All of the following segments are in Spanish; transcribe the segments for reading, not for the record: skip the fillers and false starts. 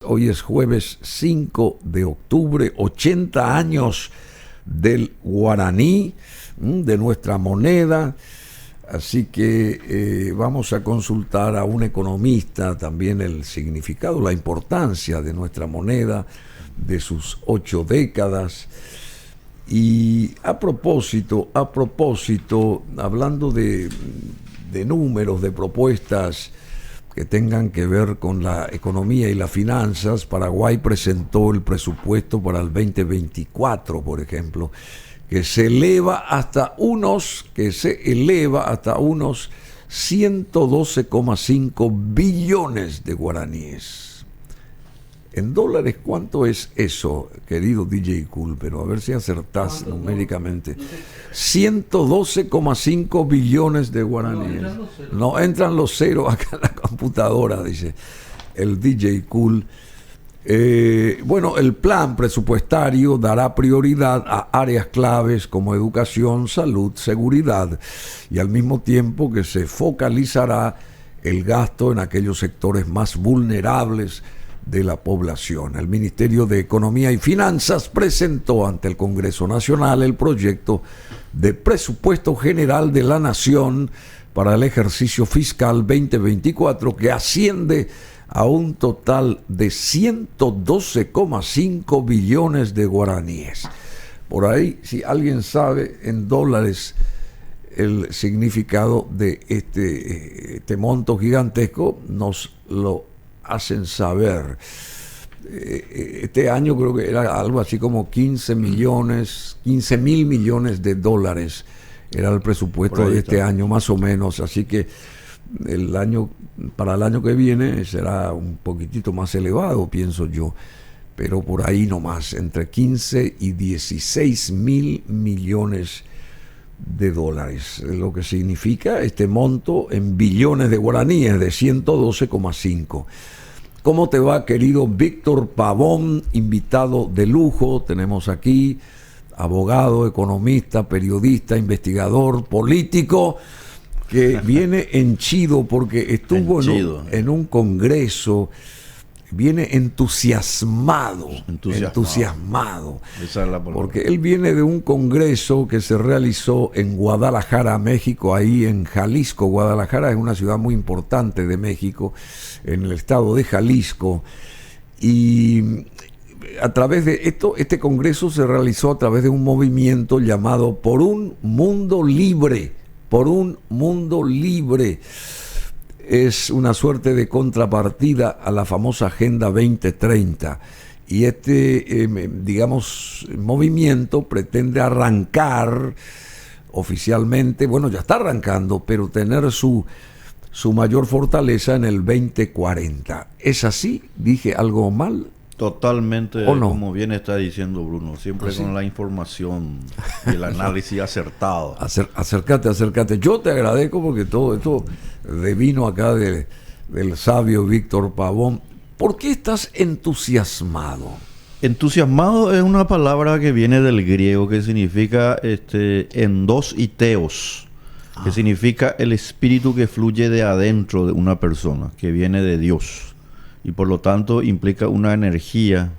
Hoy es jueves 5 de octubre, 80 años del guaraní, de nuestra moneda. Así que vamos a consultar a un economista también el significado, la importancia de nuestra moneda, de sus 8 décadas. Y a propósito, hablando de números, de propuestas que tengan que ver con la economía y las finanzas, Paraguay presentó el presupuesto para el 2024, por ejemplo, que se eleva hasta unos 112,5 billones de guaraníes. En dólares, ¿cuánto es eso, querido DJ Cool? Pero a ver si acertás numéricamente. 112,5 billones de guaraníes. No entran los ceros acá en la computadora, dice el DJ Cool. Bueno, el plan presupuestario dará prioridad a áreas claves como educación, salud, seguridad, y al mismo tiempo que se focalizará el gasto en aquellos sectores más vulnerables de la población. El Ministerio de Economía y Finanzas presentó ante el Congreso Nacional el proyecto de presupuesto general de la Nación para el ejercicio fiscal 2024, que asciende a un total de 112,5 billones de guaraníes. Por ahí, si alguien sabe en dólares el significado de este monto gigantesco, nos lo hacen saber. Este año creo que era algo así como 15 mil millones de dólares era el presupuesto de este año, más o menos. Así que para el año que viene será un poquitito más elevado, pienso yo, pero por ahí nomás, entre 15 y 16 mil millones de dólares, lo que significa este monto en billones de guaraníes de 112,5. ¿Cómo te va, querido Víctor Pavón, invitado de lujo? Tenemos aquí abogado, economista, periodista, investigador, político, que viene henchido porque estuvo en un congreso. Viene entusiasmado. Esa es la palabra. Porque él viene de un congreso que se realizó en Guadalajara, México, ahí en Jalisco. Guadalajara es una ciudad muy importante de México, en el estado de Jalisco. Y a través de esto, este congreso se realizó a través de un movimiento llamado Por un Mundo Libre. Por un Mundo Libre. Es una suerte de contrapartida a la famosa Agenda 2030. Y este, movimiento pretende arrancar oficialmente, bueno, ya está arrancando, pero tener su mayor fortaleza en el 2040. ¿Es así? ¿Dije algo mal? Totalmente, ¿O no? como bien está diciendo Bruno, siempre ¿Sí? Con la información y el análisis acertado. Acércate. Yo te agradezco porque todo esto devino acá del sabio Víctor Pavón. ¿Por qué estás entusiasmado? Entusiasmado es una palabra que viene del griego, que significa endos y teos, que significa el espíritu que fluye de adentro de una persona, que viene de Dios. Y por lo tanto implica una energía,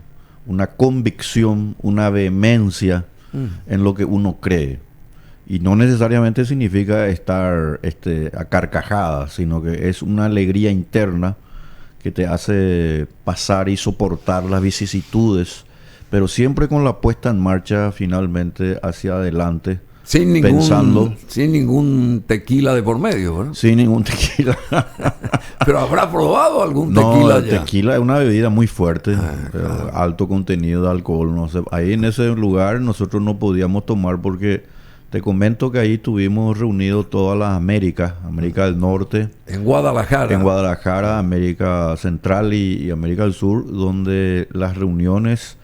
una convicción, una vehemencia en lo que uno cree. Y no necesariamente significa estar a carcajadas, sino que es una alegría interna que te hace pasar y soportar las vicisitudes, pero siempre con la puesta en marcha finalmente hacia adelante. Sin ningún tequila de por medio, ¿verdad? Sin ningún tequila. ¿Pero habrá probado algún tequila el ya? tequila es una bebida muy fuerte, claro. Alto contenido de alcohol. No sé, ahí en ese lugar nosotros no podíamos tomar porque te comento que ahí estuvimos reunidos todas las América del Norte. En Guadalajara. América Central y América del Sur, donde las reuniones,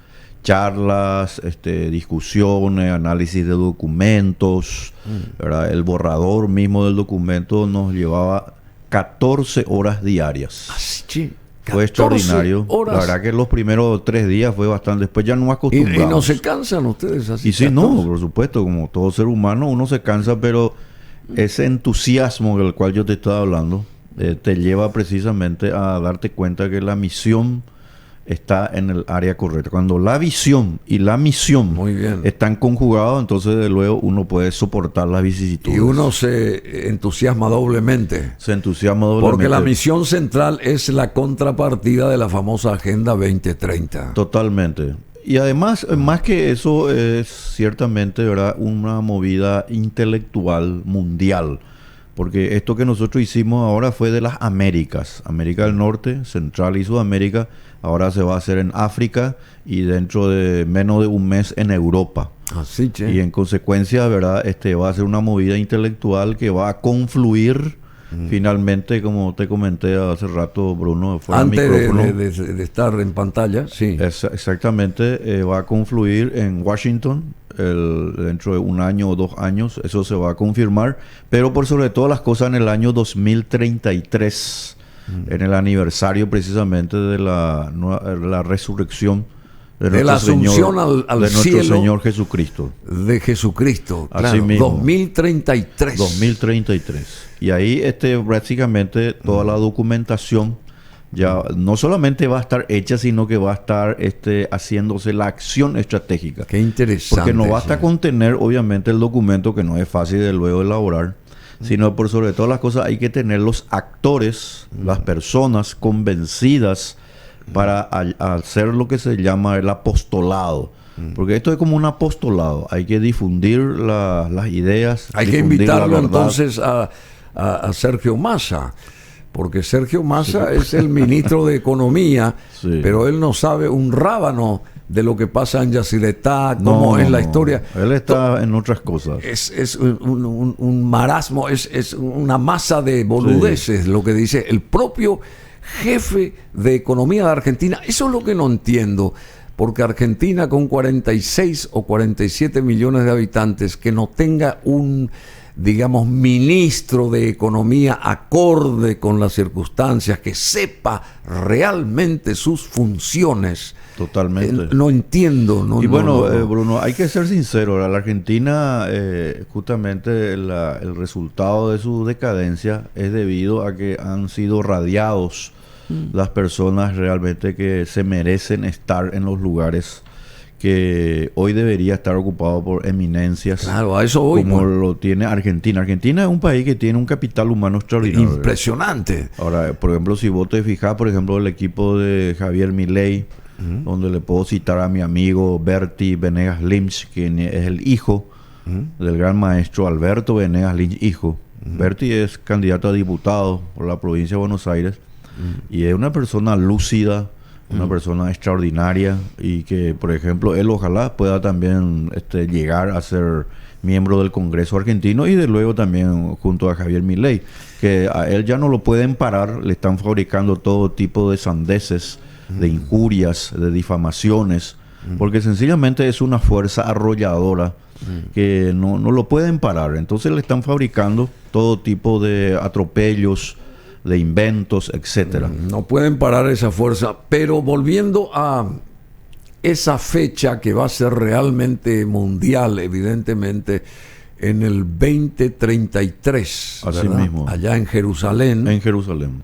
charlas, discusiones, análisis de documentos, ¿verdad? El borrador mismo del documento nos llevaba 14 horas diarias. Sí. Fue extraordinario. Horas. La verdad que los primeros 3 días fue bastante. Después ya no acostumbramos. ¿Y no se cansan ustedes así? Y sí, no, por supuesto, como todo ser humano, uno se cansa, pero ese entusiasmo del cual yo te estaba hablando te lleva precisamente a darte cuenta que la misión está en el área correcta. Cuando la visión y la misión Muy bien. están conjugados, entonces de luego uno puede soportar las vicisitudes. Y uno se entusiasma doblemente. Se entusiasma doblemente. Porque la misión central es la contrapartida de la famosa Agenda 2030. Totalmente. Y además, más que eso, es ciertamente, ¿verdad?, una movida intelectual mundial. Porque esto que nosotros hicimos ahora fue de las Américas. América del Norte, Central y Sudamérica. Ahora se va a hacer en África y dentro de menos de un mes en Europa. Así, che. Y en consecuencia, ¿verdad?, va a ser una movida intelectual que va a confluir finalmente, como te comenté hace rato, Bruno, fuera del Antes micrófono. de estar en pantalla, sí. Exactamente, va a confluir en Washington dentro de un año o 2 años, eso se va a confirmar, pero por sobre todas las cosas en el año 2033, en el aniversario precisamente de la resurrección de la asunción al de nuestro cielo Señor Jesucristo. de Jesucristo, Así claro, mismo. 2033. 2033. Y ahí prácticamente toda la documentación ya no solamente va a estar hecha, sino que va a estar haciéndose la acción estratégica. Qué interesante. Porque no basta sí. con tener, obviamente, el documento, que no es fácil de luego elaborar, sino por sobre todas las cosas hay que tener los actores, las personas convencidas para hacer lo que se llama el apostolado. Porque esto es como un apostolado. Hay que difundir las ideas. Hay que difundir la invitarlo verdad. entonces a Sergio Massa, porque Sergio Massa es el ministro de Economía, Sí. pero él no sabe un rábano de lo que pasa en Yacyretá, cómo es la historia. Él está en otras cosas. Es un marasmo, es una masa de boludeces, lo que dice el propio jefe de economía de Argentina. Eso es lo que no entiendo, porque Argentina, con 46 o 47 millones de habitantes, que no tenga un, digamos, ministro de economía acorde con las circunstancias, que sepa realmente sus funciones. Totalmente. No entiendo. No, Y bueno, no. Bruno, hay que ser sincero. La Argentina, justamente el resultado de su decadencia es debido a que han sido radiados las personas realmente que se merecen estar en los lugares que hoy debería estar ocupado por eminencias. Claro, a eso voy. Como lo tiene Argentina. Argentina es un país que tiene un capital humano extraordinario. Impresionante. Ahora, por ejemplo, si vos te fijas, por ejemplo, el equipo de Javier Milei, donde le puedo citar a mi amigo Berti Venegas Lynch, quien es el hijo del gran maestro Alberto Venegas Lynch, hijo. Berti es candidato a diputado por la provincia de Buenos Aires y es una persona lúcida, una persona extraordinaria, y que, por ejemplo, él ojalá pueda también llegar a ser miembro del Congreso argentino, y de luego también junto a Javier Milei, que a él ya no lo pueden parar, le están fabricando todo tipo de sandeces, de injurias, de difamaciones, porque sencillamente es una fuerza arrolladora que no lo pueden parar. Entonces le están fabricando todo tipo de atropellos, de inventos, etcétera. No pueden parar esa fuerza. Pero volviendo a esa fecha que va a ser realmente mundial, evidentemente, en el 2033, Así ¿verdad? mismo. Allá en Jerusalén. En Jerusalén.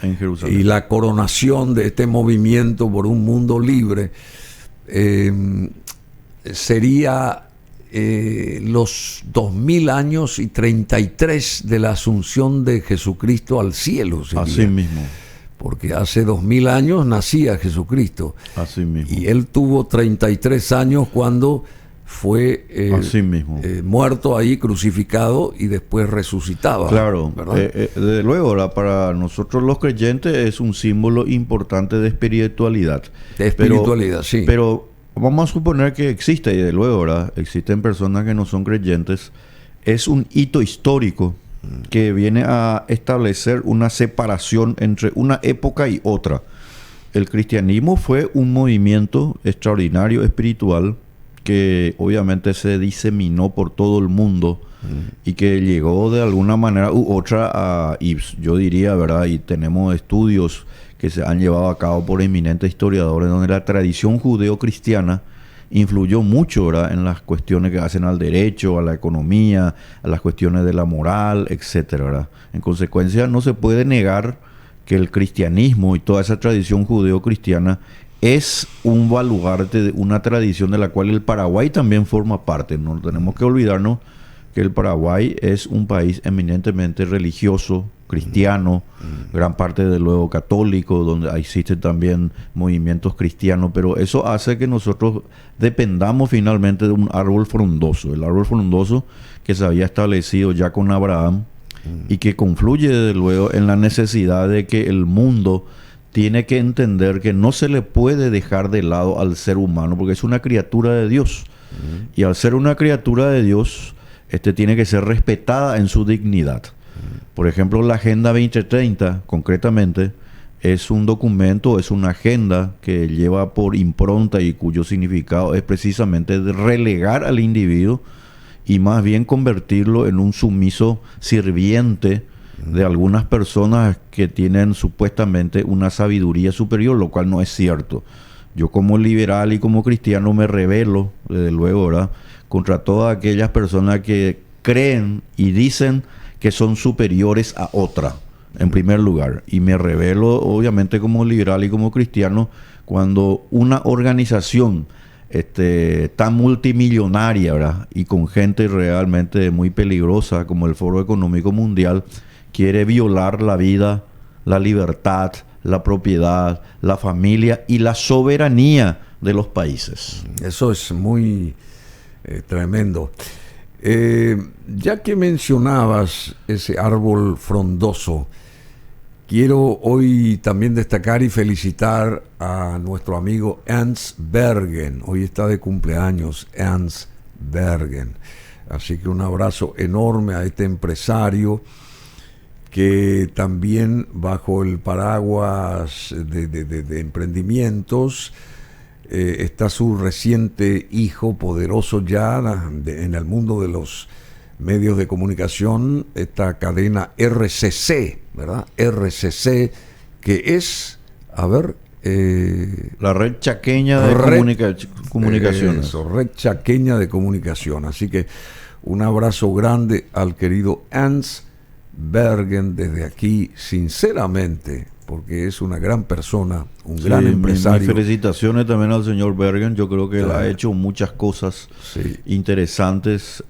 En Jerusalén. Y la coronación de este movimiento por un mundo libre sería los 2000 años y 33 de la asunción de Jesucristo al cielo. Sería. Así mismo. Porque hace 2000 años nacía Jesucristo. Así mismo. Y él tuvo 33 años cuando fue Así mismo. muerto ahí, crucificado, y después resucitaba. Claro, ¿verdad? desde luego, para nosotros los creyentes es un símbolo importante de espiritualidad. De espiritualidad, sí. Pero vamos a suponer que existe, y de luego, ¿verdad? Existen personas que no son creyentes. Es un hito histórico que viene a establecer una separación entre una época y otra. El cristianismo fue un movimiento extraordinario espiritual que obviamente se diseminó por todo el mundo y que llegó de alguna manera u otra y yo diría, ¿verdad? Y tenemos estudios que se han llevado a cabo por eminentes historiadores donde la tradición judeo-cristiana influyó mucho, ¿verdad?, en las cuestiones que hacen al derecho, a la economía, a las cuestiones de la moral, etcétera, ¿verdad? En consecuencia, no se puede negar que el cristianismo y toda esa tradición judeo-cristiana es un baluarte de una tradición de la cual el Paraguay también forma parte. No tenemos que olvidarnos que el Paraguay es un país eminentemente religioso, cristiano, gran parte de luego católico, donde existen también movimientos cristianos, pero eso hace que nosotros dependamos finalmente de un árbol frondoso, el árbol frondoso que se había establecido ya con Abraham y que confluye desde luego en la necesidad de que el mundo tiene que entender que no se le puede dejar de lado al ser humano, porque es una criatura de Dios. Y al ser una criatura de Dios, tiene que ser respetada en su dignidad. Por ejemplo, la Agenda 2030, concretamente, es un documento, es una agenda que lleva por impronta y cuyo significado es precisamente de relegar al individuo y más bien convertirlo en un sumiso sirviente de algunas personas que tienen supuestamente una sabiduría superior, lo cual no es cierto. Yo como liberal y como cristiano me rebelo, desde luego, ¿verdad?, contra todas aquellas personas que creen y dicen que son superiores a otra, en primer lugar. Y me rebelo, obviamente, como liberal y como cristiano, cuando una organización tan multimillonaria, ¿verdad?, y con gente realmente muy peligrosa como el Foro Económico Mundial, quiere violar la vida, la libertad, la propiedad, la familia y la soberanía de los países. Eso es muy tremendo. Ya que mencionabas ese árbol frondoso, quiero hoy también destacar y felicitar a nuestro amigo Ernst Bergen. Hoy está de cumpleaños Ernst Bergen. Así que un abrazo enorme a este empresario que también bajo el paraguas de emprendimientos está su reciente hijo, poderoso ya en el mundo de los medios de comunicación, esta cadena RCC, ¿verdad? RCC, que es, la Red Chaqueña de Comunicaciones. Red Chaqueña de Comunicación. Así que un abrazo grande al querido Ernst Bergen desde aquí, sinceramente, porque es una gran persona, un gran empresario. Mis felicitaciones también al señor Bergen. Yo creo que él ha hecho muchas cosas interesantes.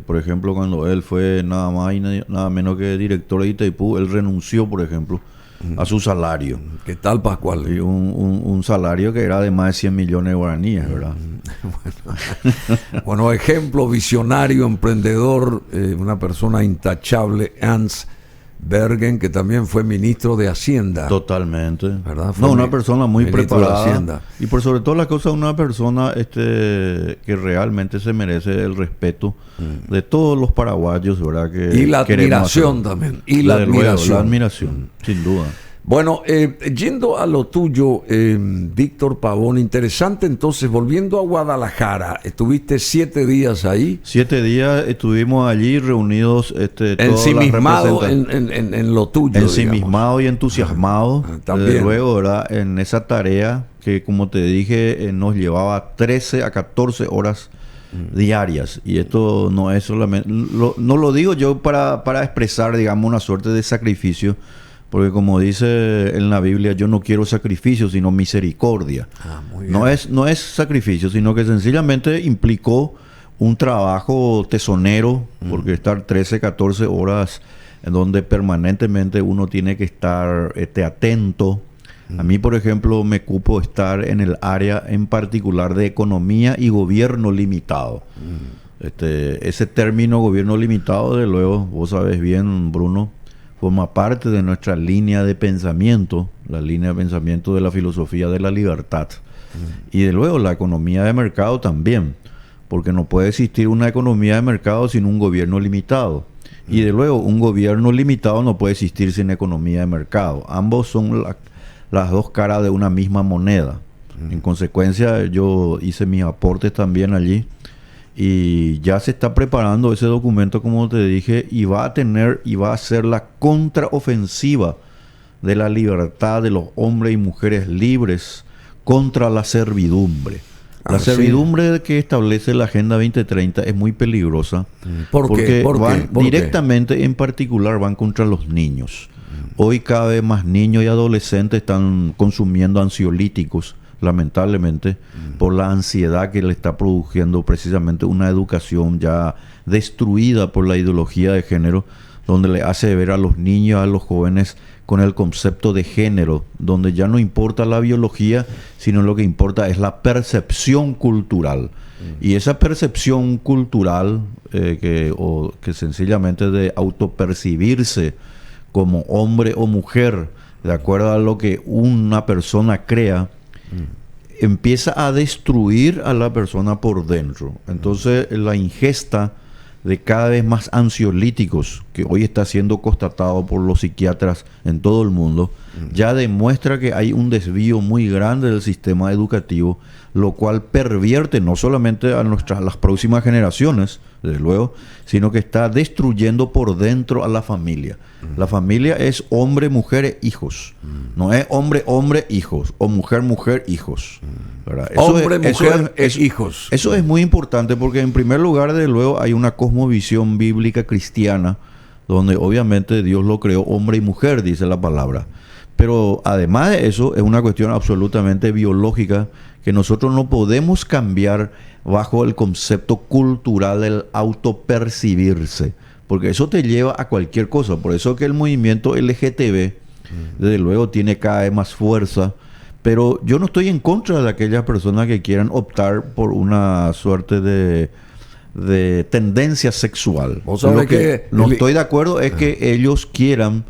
Por ejemplo, cuando él fue nada más y nada menos que director de Itaipú, él renunció, por ejemplo, a su salario. ¿Qué tal, Pascual? Y un salario que era de más de 100 millones de guaraníes, ¿verdad? Bueno, ejemplo, visionario, emprendedor, una persona intachable, Ernst Bergen, que también fue ministro de Hacienda. Totalmente. ¿Verdad? Una persona muy preparada. Y por sobre todo las cosas, una persona que realmente se merece el respeto de todos los paraguayos, ¿verdad? Y la admiración también. Y la admiración, sin duda. Bueno, yendo a lo tuyo, Víctor Pavón, interesante. Entonces, volviendo a Guadalajara, estuviste 7 días ahí. 7 días estuvimos allí reunidos, ensimismado en lo tuyo. Ensimismado y entusiasmado. También. Luego, ¿verdad?, en esa tarea que, como te dije, nos llevaba 13 a 14 horas diarias. Y esto no es solamente, no lo digo yo para expresar, digamos, una suerte de sacrificio. Porque como dice en la Biblia, yo no quiero sacrificio, sino misericordia. Muy bien. No es sacrificio, sino que sencillamente implicó un trabajo tesonero, porque estar 13, 14 horas en donde permanentemente uno tiene que estar atento. A mí, por ejemplo, me cupo estar en el área en particular de economía y gobierno limitado. Ese término gobierno limitado, de luego, vos sabés bien, Bruno, forma parte de nuestra línea de pensamiento, la línea de pensamiento de la filosofía de la libertad. Y de luego la economía de mercado también, porque no puede existir una economía de mercado sin un gobierno limitado. Y de luego un gobierno limitado no puede existir sin economía de mercado. Ambos son las dos caras de una misma moneda. En consecuencia, yo hice mis aportes también allí. Y ya se está preparando ese documento, como te dije, y va a ser la contraofensiva de la libertad de los hombres y mujeres libres contra la servidumbre. La servidumbre que establece la Agenda 2030 es muy peligrosa. Porque directamente, en particular, van contra los niños. Hoy cada vez más niños y adolescentes están consumiendo ansiolíticos, lamentablemente, por la ansiedad que le está produciendo precisamente una educación ya destruida por la ideología de género, donde le hace ver a los niños, a los jóvenes con el concepto de género, donde ya no importa la biología, sino lo que importa es la percepción cultural. Y esa percepción cultural, que sencillamente de autopercibirse como hombre o mujer, de acuerdo a lo que una persona crea, empieza a destruir a la persona por dentro. Entonces, la ingesta de cada vez más ansiolíticos, que hoy está siendo constatado por los psiquiatras en todo el mundo, ya demuestra que hay un desvío muy grande del sistema educativo, lo cual pervierte no solamente a las próximas generaciones, desde luego, sino que está destruyendo por dentro a la familia. La familia es hombre, mujer, hijos. No es hombre, hombre, hijos. O mujer, mujer, hijos. Hombre, mujer, hijos. Eso es muy importante porque, en primer lugar, desde luego, hay una cosmovisión bíblica cristiana donde obviamente Dios lo creó hombre y mujer, dice la palabra. Pero además de eso, es una cuestión absolutamente biológica que nosotros no podemos cambiar bajo el concepto cultural del autopercibirse, porque eso te lleva a cualquier cosa. Por eso que el movimiento LGTB, desde luego, tiene cada vez más fuerza, pero yo no estoy en contra de aquellas personas que quieran optar por una suerte de tendencia sexual. Lo que no estoy de acuerdo es que ellos quieran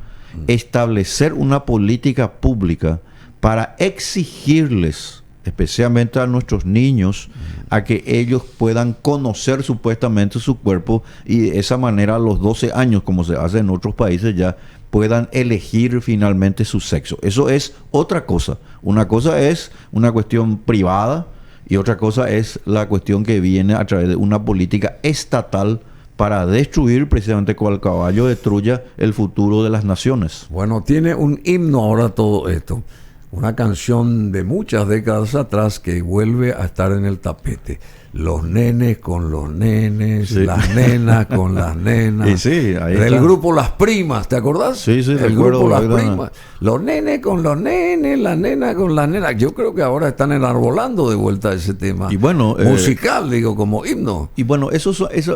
establecer una política pública para exigirles, especialmente a nuestros niños, a que ellos puedan conocer supuestamente su cuerpo y de esa manera a los 12 años, como se hace en otros países ya, puedan elegir finalmente su sexo. Eso es otra cosa. Una cosa es una cuestión privada y otra cosa es la cuestión que viene a través de una política estatal para destruir, precisamente cual caballo de Troya, el futuro de las naciones. Bueno, tiene un himno ahora todo esto. Una canción de muchas décadas atrás que vuelve a estar en el tapete. Los nenes con los nenes, sí. Las nenas con las nenas. Y sí, ahí del está. Grupo Las Primas, ¿te acordás? Sí, sí, el Grupo Las Primas. Los nenes con los nenes, las nenas con las nenas. Yo creo que ahora están enarbolando de vuelta ese tema. Y bueno, musical, digo, como himno. Y bueno, eso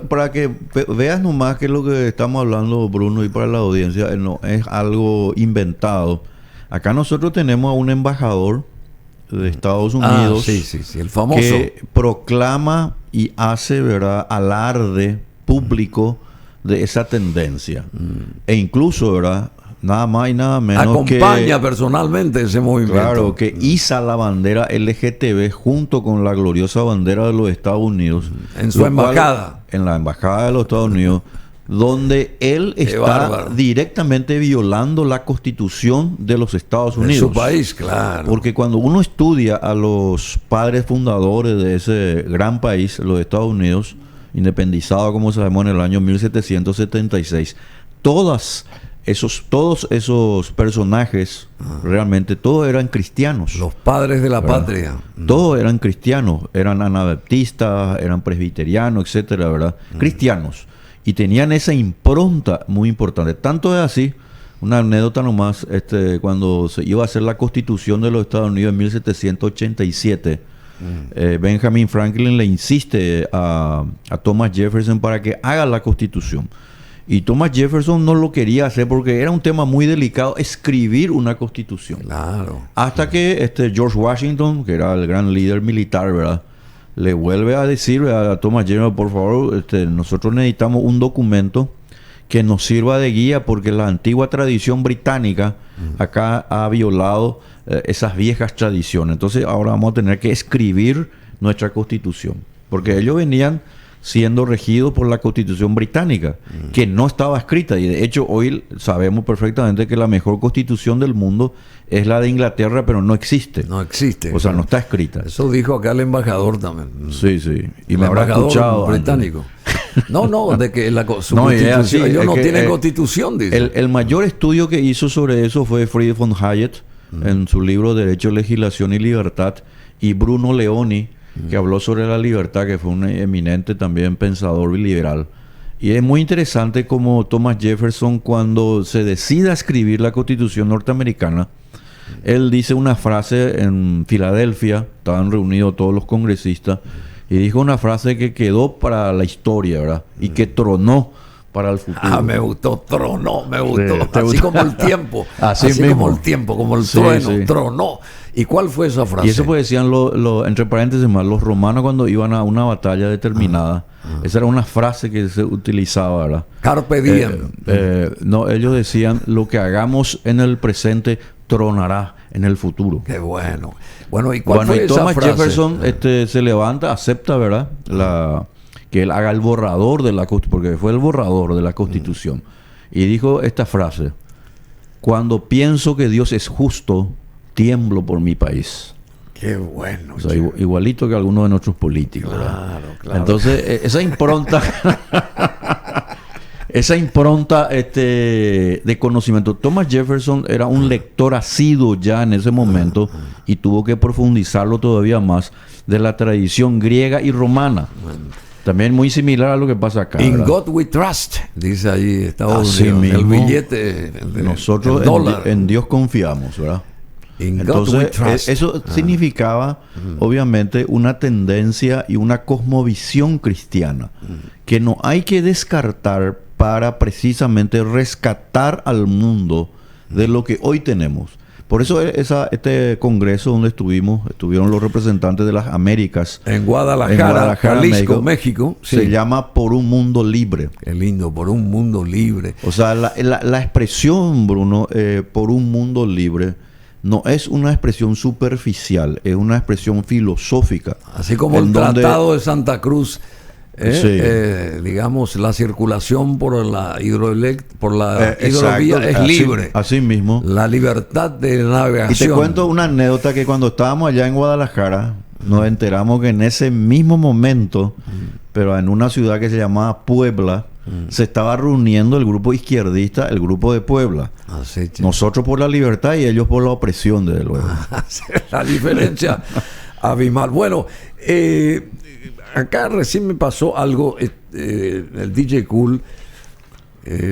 para que veas nomás que es lo que estamos hablando, Bruno, y para la audiencia, no es algo inventado. Acá nosotros tenemos a un embajador de Estados Unidos, sí, el famoso, que proclama y hace, ¿verdad?, alarde público de esa tendencia. E incluso, ¿verdad?, nada más y nada menos acompaña personalmente ese movimiento. Claro, que iza la bandera LGTB junto con la gloriosa bandera de los Estados Unidos. En su embajada. En la embajada de los Estados Unidos, donde él está directamente violando la Constitución de los Estados Unidos. De su país, claro. Porque cuando uno estudia a los padres fundadores de ese gran país, los Estados Unidos, independizado, como sabemos, en el año 1776, todos esos personajes, realmente todos eran cristianos. Los padres de la patria. Todos eran cristianos, eran anabaptistas, eran presbiterianos, etcétera, ¿verdad? Cristianos. Y tenían esa impronta muy importante. Tanto es así, una anécdota nomás, cuando se iba a hacer la Constitución de los Estados Unidos en 1787, Benjamin Franklin le insiste a Thomas Jefferson para que haga la Constitución. Y Thomas Jefferson no lo quería hacer porque era un tema muy delicado escribir una Constitución. Claro. Hasta que George Washington, que era el gran líder militar, ¿verdad?, le vuelve a decir a Thomas Jefferson, por favor, nosotros necesitamos un documento que nos sirva de guía porque la antigua tradición británica acá ha violado esas viejas tradiciones. Entonces ahora vamos a tener que escribir nuestra Constitución, porque ellos venían siendo regidos por la Constitución británica, que no estaba escrita. Y de hecho hoy sabemos perfectamente que la mejor Constitución del mundo es la de Inglaterra, pero no existe. No existe. O sea, no está escrita. Eso dijo acá el embajador también. Sí, sí. Y me habrá escuchado británico. No, de que su constitución, ellos no tienen constitución, dice. El mayor estudio que hizo sobre eso fue Friedrich von Hayek, en su libro Derecho, Legislación y Libertad, y Bruno Leoni, que habló sobre la libertad, que fue un eminente también pensador liberal. Y es muy interesante como Thomas Jefferson, cuando se decide a escribir la Constitución norteamericana, Él dice una frase en Filadelfia, estaban reunidos todos los congresistas, y dijo una frase que quedó para la historia, ¿verdad? Y que tronó para el futuro. Ah, me gustó, tronó, me gustó. Sí, ¿te así gustó? como el tiempo. Así así mismo. como el tiempo, como el Sí, trueno, sí. tronó. ¿Y cuál fue esa frase? Y eso pues decían, entre paréntesis más, los romanos cuando iban a una batalla determinada. Esa era una frase que se utilizaba, ¿verdad? Carpe diem. No, ellos decían, lo que hagamos en el presente tronará en el futuro. Qué bueno. Bueno, ¿y cuál fue Y esa Thomas frase? Jefferson se levanta, acepta, ¿verdad? Que él haga el borrador de la Constitución, porque fue el borrador de la Constitución. Y dijo esta frase: cuando pienso que Dios es justo, tiemblo por mi país. Qué bueno. O sea, igualito que algunos de nuestros políticos, ¿verdad? Claro, claro. Entonces, esa impronta de conocimiento. Thomas Jefferson era un lector asiduo ya en ese momento y tuvo que profundizarlo todavía más de la tradición griega y romana. También muy similar a lo que pasa acá. In ¿verdad? God we trust, dice ahí Estados Así Unidos. El mismo. billete, Nosotros el dólar. en Dios confiamos, ¿verdad? In God we Entonces, trust. eso significaba, obviamente, una tendencia y una cosmovisión cristiana que no hay que descartar para precisamente rescatar al mundo de lo que hoy tenemos. Por eso este congreso donde estuvieron los representantes de las Américas. En Guadalajara, Jalisco, México. Se Sí. llama Por un Mundo Libre. Qué lindo, por un mundo libre. O sea, la expresión, Bruno, por un mundo libre, no es una expresión superficial, es una expresión filosófica. Así como en el donde- Tratado de Santa Cruz, Sí. digamos, la circulación por la hidrovía Exacto, es libre. Así mismo. La libertad de Y navegación. te cuento una anécdota que cuando estábamos allá en Guadalajara, nos enteramos que en ese mismo momento, pero en una ciudad que se llamaba Puebla, se estaba reuniendo el grupo izquierdista, el grupo de Puebla. Así, che. Nosotros por la libertad y ellos por la opresión, desde luego. La diferencia abismal. Bueno, acá recién me pasó algo, el DJ Cool.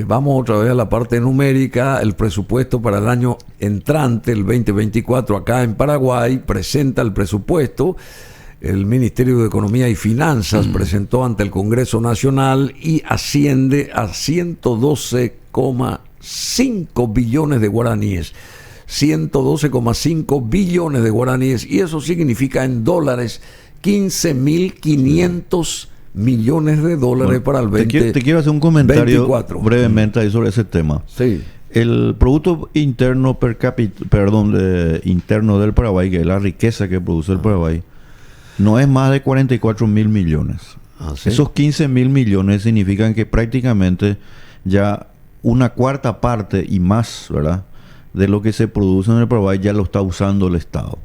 Vamos otra vez a la parte numérica. El presupuesto para el año entrante, el 2024, acá en Paraguay, presenta el presupuesto. El Ministerio de Economía y Finanzas presentó ante el Congreso Nacional y asciende a 112,5 billones de guaraníes. 112,5 billones de guaraníes. Y eso significa en dólares 15.500 millones de dólares Bueno, para el te quiero hacer un comentario 24. brevemente ahí sobre ese tema. Sí. El Producto Interno per cápita, interno del Paraguay, que es la riqueza que produce el Paraguay, no es más de 44.000 millones. Ah, ¿sí? Esos 15.000 millones significan que prácticamente ya una cuarta parte y más, ¿verdad?, de lo que se produce en el Paraguay ya lo está usando el Estado.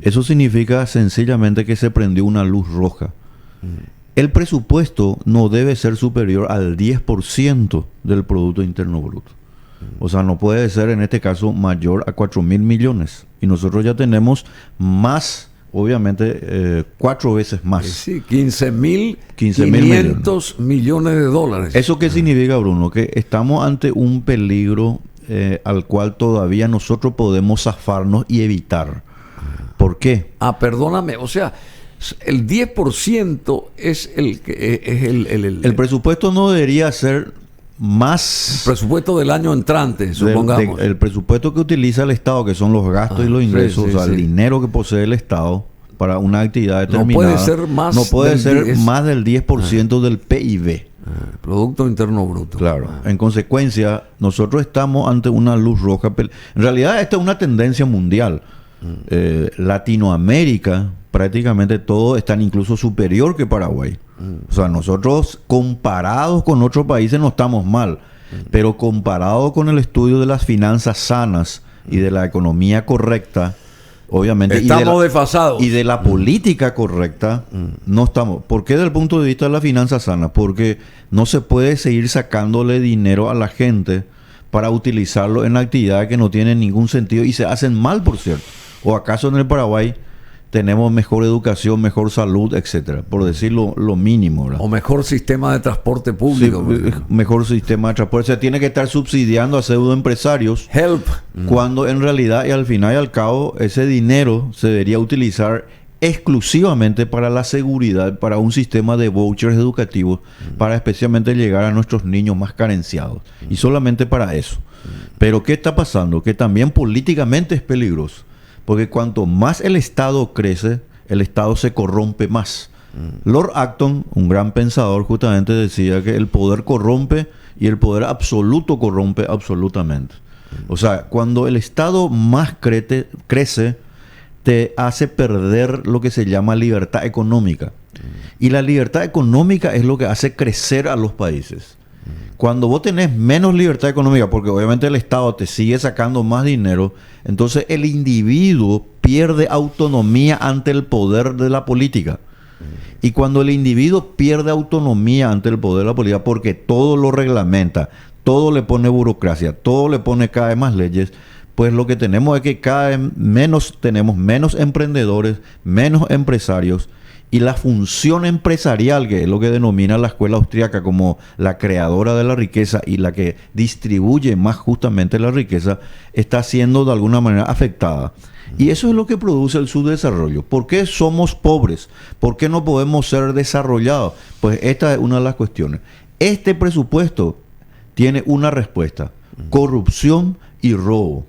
Eso significa sencillamente que se prendió una luz roja. El presupuesto no debe ser superior al 10% del Producto Interno Bruto. O sea, no puede ser en este caso mayor a 4.000 millones. Y nosotros ya tenemos más, obviamente, 4 veces más. Sí, 15.500 15.000 millones de dólares. ¿Eso qué significa, Bruno? Que estamos ante un peligro al cual todavía nosotros podemos zafarnos y evitar. ¿Por qué? Perdóname, o sea, el 10% es el que es El presupuesto no debería ser más presupuesto del año entrante, supongamos. el presupuesto que utiliza el Estado, que son los gastos y los ingresos, sí, o sea, sí. el dinero que posee el Estado para una actividad No determinada. puede ser más no puede del ser 10. más del 10% del PIB. Producto Interno Bruto. Claro. En consecuencia, nosotros estamos ante una luz roja. En realidad, esta es una tendencia mundial. Latinoamérica, prácticamente todos están incluso superior que Paraguay. O sea, nosotros comparados con otros países no estamos mal, pero comparado con el estudio de las finanzas sanas y de la economía correcta, obviamente, Estamos desfasados. y de la política correcta, no estamos. ¿Por qué desde el punto de vista de la finanza sana? Porque no se puede seguir sacándole dinero a la gente para utilizarlo en actividades que no tienen ningún sentido y se hacen mal, por cierto. ¿O acaso en el Paraguay tenemos mejor educación, mejor salud, etcétera, por decirlo lo mínimo, ¿verdad? O mejor sistema de transporte público. Sí, mejor sistema de transporte. Se tiene que estar subsidiando a pseudoempresarios. Help. Cuando en realidad y al final y al cabo ese dinero se debería utilizar exclusivamente para la seguridad, para un sistema de vouchers educativos, para especialmente llegar a nuestros niños más carenciados. Y solamente para eso. Pero ¿qué está pasando? Que también políticamente es peligroso. Porque cuanto más el Estado crece, el Estado se corrompe más. Lord Acton, un gran pensador, justamente decía que el poder corrompe y el poder absoluto corrompe absolutamente. O sea, cuando el Estado más crece, te hace perder lo que se llama libertad económica. Y la libertad económica es lo que hace crecer a los países. Cuando vos tenés menos libertad económica, porque obviamente el Estado te sigue sacando más dinero, entonces el individuo pierde autonomía ante el poder de la política. Y cuando el individuo pierde autonomía ante el poder de la política, porque todo lo reglamenta, todo le pone burocracia, todo le pone cada vez más leyes, pues lo que tenemos es que cada vez tenemos menos emprendedores, menos empresarios, y la función empresarial, que es lo que denomina la escuela austríaca como la creadora de la riqueza y la que distribuye más justamente la riqueza, está siendo de alguna manera afectada. Y eso es lo que produce el subdesarrollo. ¿Por qué somos pobres? ¿Por qué no podemos ser desarrollados? Pues esta es una de las cuestiones. Este presupuesto tiene una respuesta: corrupción y robo.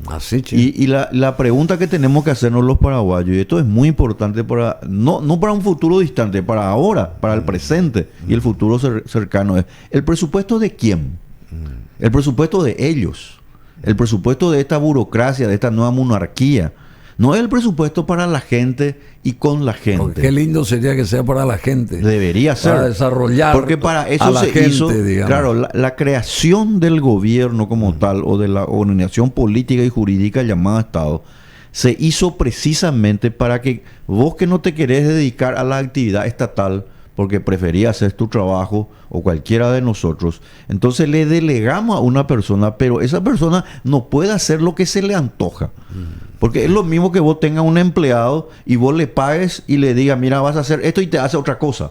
Así, y la pregunta que tenemos que hacernos los paraguayos, y esto es muy importante para no para un futuro distante, para ahora, para el presente y el futuro cercano, es ¿el presupuesto de quién? El presupuesto de ellos, el presupuesto de esta burocracia, de esta nueva monarquía. No es el presupuesto para la gente y con la gente. Porque qué lindo sería que sea para la gente. Debería ser. Para desarrollar. Porque para eso se gente, hizo, digamos. claro, la creación del gobierno como tal, o de la organización política y jurídica llamada Estado, se hizo precisamente para que vos, que no te querés dedicar a la actividad estatal, porque preferías hacer tu trabajo, o cualquiera de nosotros, entonces le delegamos a una persona, pero esa persona no puede hacer lo que se le antoja. Porque es lo mismo que vos tengas un empleado y vos le pagues y le digas, mira, vas a hacer esto, y te hace otra cosa.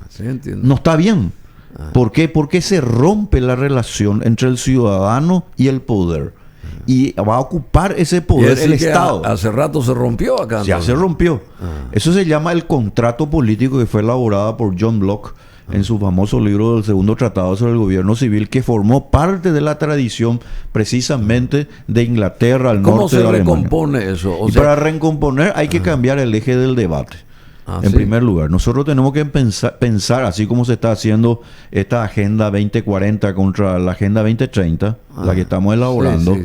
Sí, entiendo. No está bien. ¿Por qué? Porque se rompe la relación entre el ciudadano y el poder. Y va a ocupar ese poder el Estado. Hace rato se rompió acá. Ya se rompió. Eso se llama el contrato político, que fue elaborado por John Locke en su famoso libro del Segundo Tratado sobre el Gobierno Civil, que formó parte de la tradición precisamente de Inglaterra al norte de Alemania. ¿Cómo se recompone eso? Y para recomponer hay que cambiar el eje del debate. En primer lugar, nosotros tenemos que pensar, así como se está haciendo esta Agenda 2040 contra la Agenda 2030, la que estamos elaborando,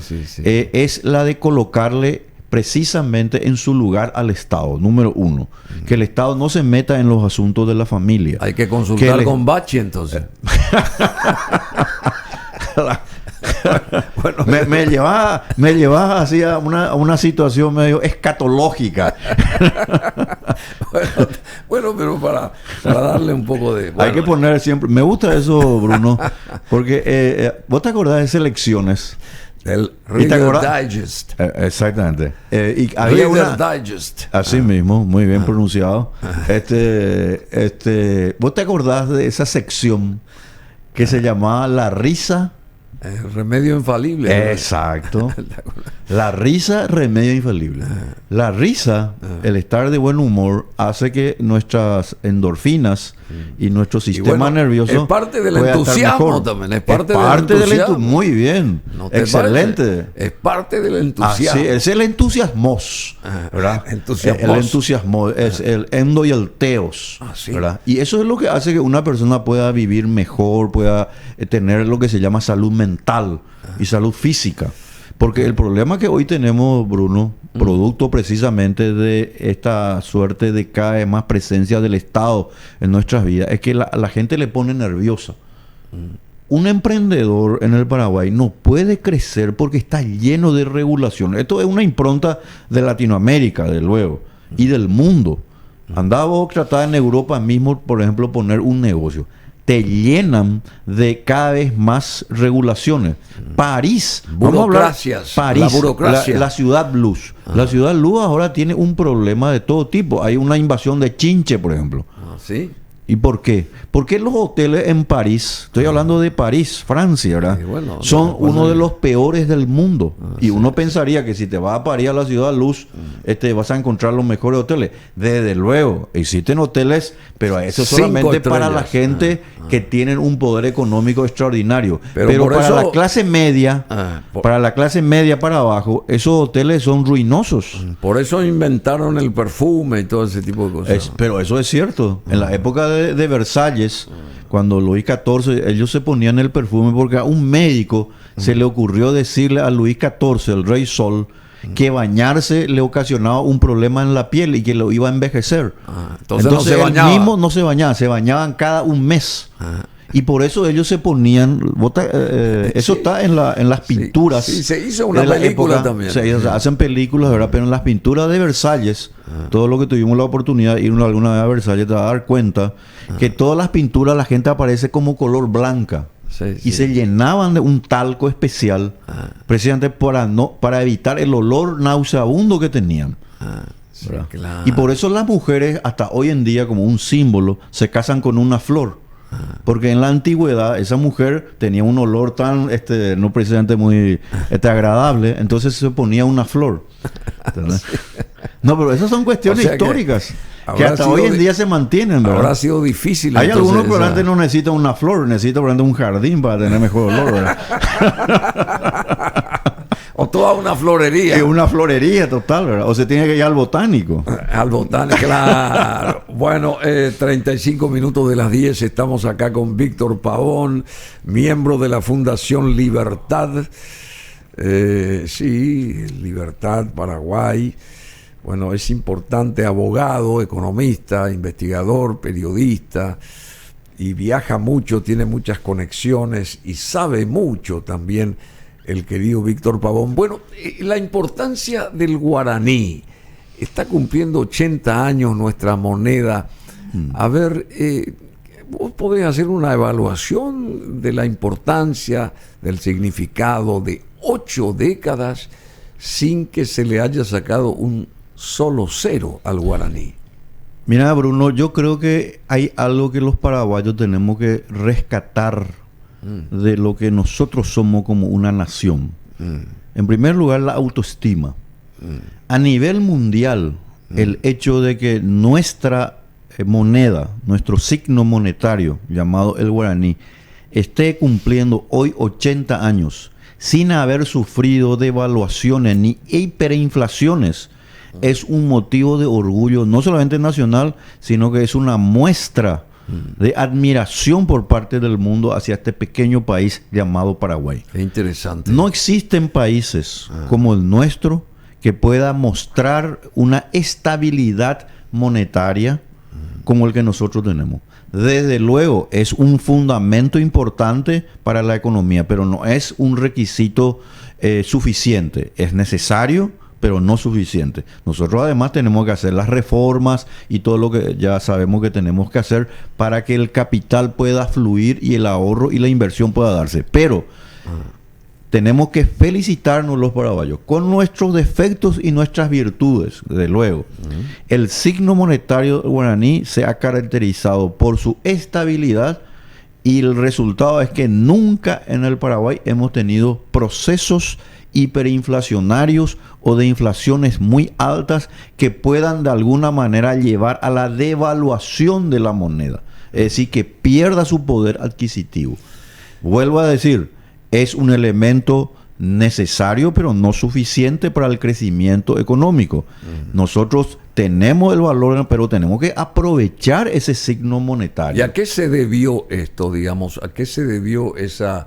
es la de colocarle precisamente en su lugar al Estado, número uno. Que el Estado no se meta en los asuntos de la familia. Hay que consultar con Bachi, entonces. Bueno, me llevaba así a una situación medio escatológica. bueno, pero para darle un poco de... Hay que poner siempre... Me gusta eso, Bruno, porque ¿vos te acordás de Elecciones? El Reader Digest. Exactamente. Y había Reader Digest. Así mismo, muy bien pronunciado. ¿Vos te acordás de esa sección que se llamaba La Risa? El remedio infalible. Exacto. La risa, remedio infalible. La risa, el estar de buen humor, hace que nuestras endorfinas y nuestro sistema nervioso... Es parte del entusiasmo también. Es parte del entusiasmo. Muy bien. ¿No excelente? Parece? Es parte del entusiasmo. Sí, es el entusiasmo. ¿Verdad? El entusiasmo es el endo y el teos. ¿Verdad? Y eso es lo que hace que una persona pueda vivir mejor, pueda tener lo que se llama salud mental y salud física. Porque el problema que hoy tenemos, Bruno, producto precisamente de esta suerte de cada vez más presencia del Estado en nuestras vidas, es que la gente le pone nerviosa. Un emprendedor en el Paraguay no puede crecer porque está lleno de regulaciones. Esto es una impronta de Latinoamérica, de luego, y del mundo. Andaba vos, trataba en Europa mismo, por ejemplo, poner un negocio. te llenan de cada vez más regulaciones. París, burocracias, París, la burocracia. la ciudad luz. La ciudad luz ahora tiene un problema de todo tipo. Hay una invasión de chinche, por ejemplo. ¿Sí? ¿Y por qué? Porque los hoteles en París, estoy hablando de París, Francia, ¿verdad? Bueno, son uno de los peores del mundo. Y uno pensaría que si te vas a París, a la ciudad luz, vas a encontrar los mejores hoteles. Desde luego, existen hoteles, pero eso es solamente para la gente que tienen un poder económico extraordinario. Pero para la clase media, para la clase media para abajo, esos hoteles son ruinosos. Por eso inventaron el perfume y todo ese tipo de cosas. Pero eso es cierto. En la época de Versalles, cuando Luis XIV, ellos se ponían el perfume porque a un médico se le ocurrió decirle a Luis XIV, el rey Sol, que bañarse le ocasionaba un problema en la piel y que lo iba a envejecer. Entonces no se él bañaba. mismo no se bañaba, se bañaban cada un mes. Y por eso ellos se ponían... eso está en las pinturas. Sí, se hizo una película también. Hacen películas, ¿verdad? Pero en las pinturas de Versalles, todo lo que tuvimos la oportunidad de ir alguna vez a Versalles, te vas a dar cuenta que todas las pinturas la gente aparece como color blanca. Y se llenaban de un talco especial, precisamente para evitar el olor nauseabundo que tenían. Claro. Y por eso las mujeres, hasta hoy en día, como un símbolo, se casan con una flor. Porque en la antigüedad esa mujer tenía un olor tan no precisamente muy agradable, entonces se ponía una flor. No, pero esas son cuestiones históricas que hasta hoy en día se mantienen, ¿verdad? Habrá sido difícil. Hay algunos que antes no necesitan una flor, necesitan por ejemplo un jardín para tener mejor olor, ¿verdad? O toda una florería. Es una florería total, ¿verdad? O se tiene que ir al botánico. Al botánico, claro. Bueno, 35 minutos de las 10. Estamos acá con Víctor Pavón, miembro de la Fundación Libertad. Sí, Libertad Paraguay. Bueno, es importante, abogado, economista, investigador, periodista. Y viaja mucho, tiene muchas conexiones y sabe mucho también el querido Víctor Pavón. Bueno, la importancia del guaraní. Está cumpliendo 80 años nuestra moneda. A ver, vos podés hacer una evaluación de la importancia, del significado de 8 décadas sin que se le haya sacado un solo cero al guaraní. Mira, Bruno, yo creo que hay algo que los paraguayos tenemos que rescatar de lo que nosotros somos como una nación. En primer lugar, la autoestima. A nivel mundial, el hecho de que nuestra moneda, nuestro signo monetario, llamado el guaraní, esté cumpliendo hoy 80 años sin haber sufrido devaluaciones ni hiperinflaciones, es un motivo de orgullo, no solamente nacional, sino que es una muestra de admiración por parte del mundo hacia este pequeño país llamado Paraguay. Qué interesante. No existen países como el nuestro que pueda mostrar una estabilidad monetaria como el que nosotros tenemos. Desde luego, es un fundamento importante para la economía, pero no es un requisito suficiente. Es necesario, pero no suficiente. Nosotros además tenemos que hacer las reformas y todo lo que ya sabemos que tenemos que hacer para que el capital pueda fluir y el ahorro y la inversión pueda darse. Pero tenemos que felicitarnos los paraguayos con nuestros defectos y nuestras virtudes, desde luego. El signo monetario guaraní se ha caracterizado por su estabilidad y el resultado es que nunca en el Paraguay hemos tenido procesos hiperinflacionarios o de inflaciones muy altas que puedan de alguna manera llevar a la devaluación de la moneda, es decir, que pierda su poder adquisitivo. Vuelvo a decir, es un elemento necesario pero no suficiente para el crecimiento económico. Nosotros tenemos el valor, pero tenemos que aprovechar ese signo monetario. ¿Y a qué se debió esto, digamos? ¿A qué se debió esa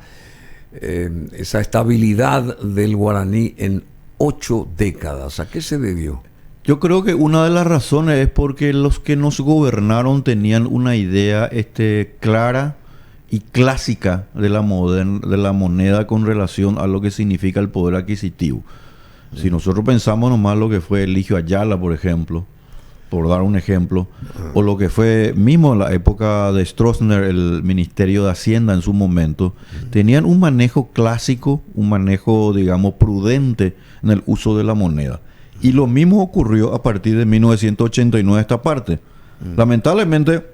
estabilidad del guaraní en 8 décadas? ¿A qué se debió? Yo creo que una de las razones es porque los que nos gobernaron tenían una idea clara y clásica de la moneda con relación a lo que significa el poder adquisitivo. Si nosotros pensamos nomás lo que fue Eligio Ayala, por ejemplo, por dar un ejemplo, o lo que fue mismo en la época de Stroessner, el Ministerio de Hacienda en su momento, tenían un manejo clásico, un manejo, digamos, prudente en el uso de la moneda. Y lo mismo ocurrió a partir de 1989 esta parte. Lamentablemente,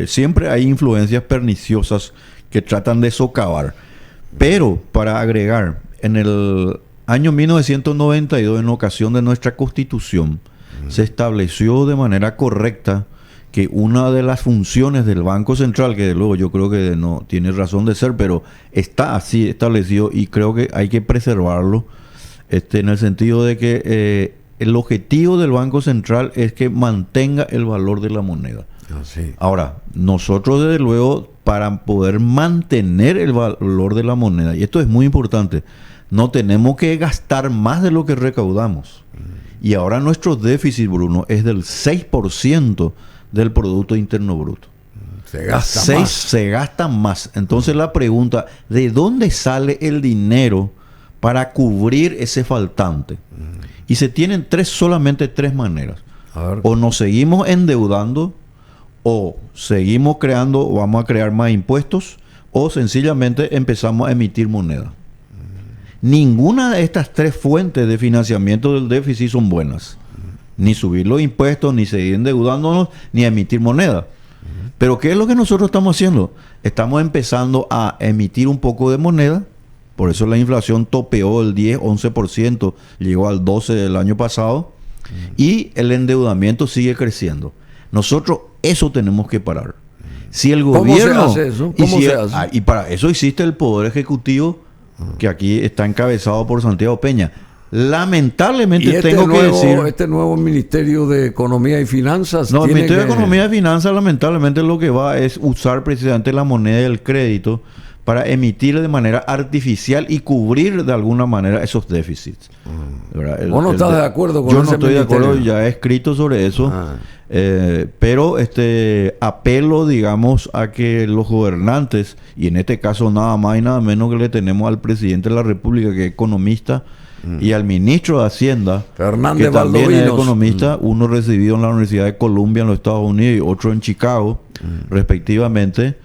siempre hay influencias perniciosas que tratan de socavar. Pero, para agregar, en el año 1992, en ocasión de nuestra Constitución, se estableció de manera correcta que una de las funciones del Banco Central, que de luego yo creo que no tiene razón de ser, pero está así establecido y creo que hay que preservarlo, en el sentido de que el objetivo del Banco Central es que mantenga el valor de la moneda. Sí. Ahora, nosotros desde luego, para poder mantener el valor de la moneda, y esto es muy importante, no tenemos que gastar más de lo que recaudamos. Y ahora nuestro déficit, Bruno, es del 6% del Producto Interno Bruto. Se gasta más. Entonces la pregunta, ¿de dónde sale el dinero para cubrir ese faltante? Y se tienen solamente tres maneras. O nos seguimos endeudando, o seguimos creando, o vamos a crear más impuestos, o sencillamente empezamos a emitir moneda. Ninguna de estas tres fuentes de financiamiento del déficit son buenas. Ni subir los impuestos, ni seguir endeudándonos, ni emitir moneda. Pero ¿qué es lo que nosotros estamos haciendo? Estamos empezando a emitir un poco de moneda. Por eso la inflación topeó el 10, 11%, llegó al 12% del año pasado. Y el endeudamiento sigue creciendo. Nosotros eso tenemos que parar. Si el gobierno... ¿Cómo se hace eso? ¿Cómo se hace? Y para eso existe el Poder Ejecutivo, que aquí está encabezado por Santiago Peña. Lamentablemente tengo que decir... Este nuevo Ministerio de Economía y Finanzas... No, el Ministerio de Economía y Finanzas lamentablemente lo que va es usar precisamente la moneda y el crédito para emitir de manera artificial y cubrir de alguna manera esos déficits. ¿Vos no estás de acuerdo con eso? Yo no estoy de acuerdo, ya he escrito sobre eso. Pero apelo, digamos, a que los gobernantes, y en este caso nada más y nada menos que le tenemos al presidente de la República, que es economista, y al ministro de Hacienda, Fernández que también Valdovinos, es economista, uno recibido en la Universidad de Columbia en los Estados Unidos y otro en Chicago, respectivamente,